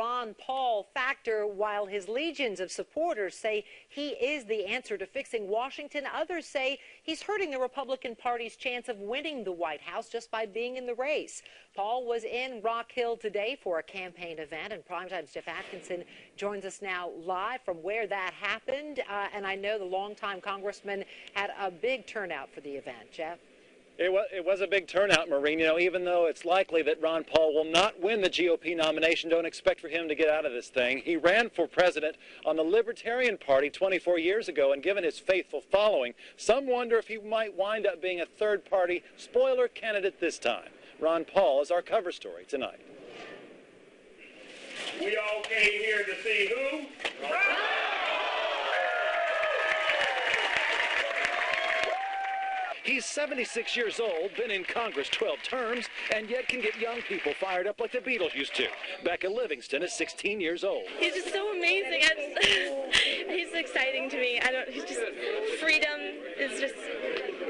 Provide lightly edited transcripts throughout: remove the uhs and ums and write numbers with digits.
Ron Paul factor. While his legions of supporters say he is the answer to fixing Washington, others say he's hurting the Republican Party's chance of winning the White House just by being in the race. Paul was in Rock Hill today for a campaign event, and Primetime's Jeff Atkinson joins us now live from where that happened. And I know the longtime congressman had a big turnout for the event. Jeff? It was a big turnout, Maureen. You know, even though it's likely that Ron Paul will not win the GOP nomination, don't expect for him to get out of this thing. He ran for president on the Libertarian Party 24 years ago, and given his faithful following, some wonder if he might wind up being a third-party spoiler candidate this time. Ron Paul is our cover story tonight. We all came here to see who? He's 76 years old, been in Congress 12 terms, and yet can get young people fired up like the Beatles used to. Becca Livingston is 16 years old. He's just so amazing. He's exciting to me. He's just, freedom is just,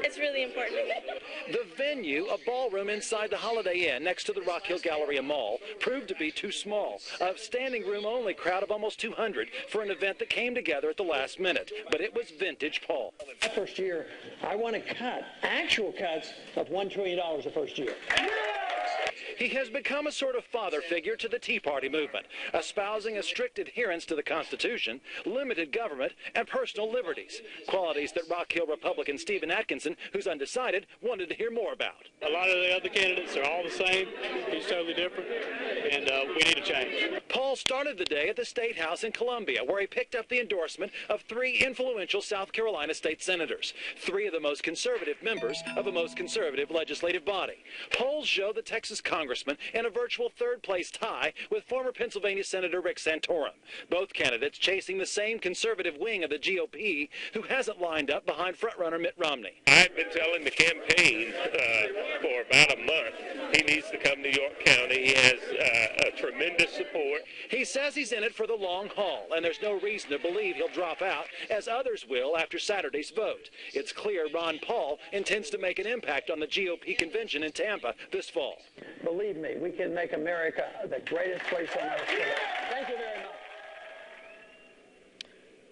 it's really important to me. The venue, a ballroom inside the Holiday Inn next to the Rock Hill Galleria Mall, proved to be too small. A standing room only crowd of almost 200 for an event that came together at the last minute. But it was vintage Paul. The first year, I want to cut actual cuts of $1 trillion the first year. He has become a sort of father figure to the Tea Party movement, espousing a strict adherence to the Constitution, limited government, and personal liberties, qualities that Rock Hill Republican Stephen Atkinson, who's undecided, wanted to hear more about. A lot of the other candidates are all the same. He's totally different, and we need a change. Paul started the day at the State House in Columbia, where he picked up the endorsement of 3 influential South Carolina state senators, 3 of the most conservative members of a most conservative legislative body. Polls show the Texas congressman in a virtual third-place tie with former Pennsylvania Senator Rick Santorum. Both candidates chasing the same conservative wing of the GOP, who hasn't lined up behind frontrunner Mitt Romney. I've been telling the campaign for about a month he needs to come to York County. He has a tremendous support. He says he's in it for the long haul, and there's no reason to believe he'll drop out, as others will after Saturday's vote. It's clear Ron Paul intends to make an impact on the GOP convention in Tampa this fall. Believe me, we can make America the greatest place on earth. Thank you very much.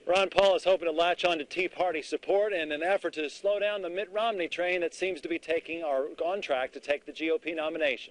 Ron Paul is hoping to latch on to Tea Party support in an effort to slow down the Mitt Romney train that seems to be on track to take the GOP nomination.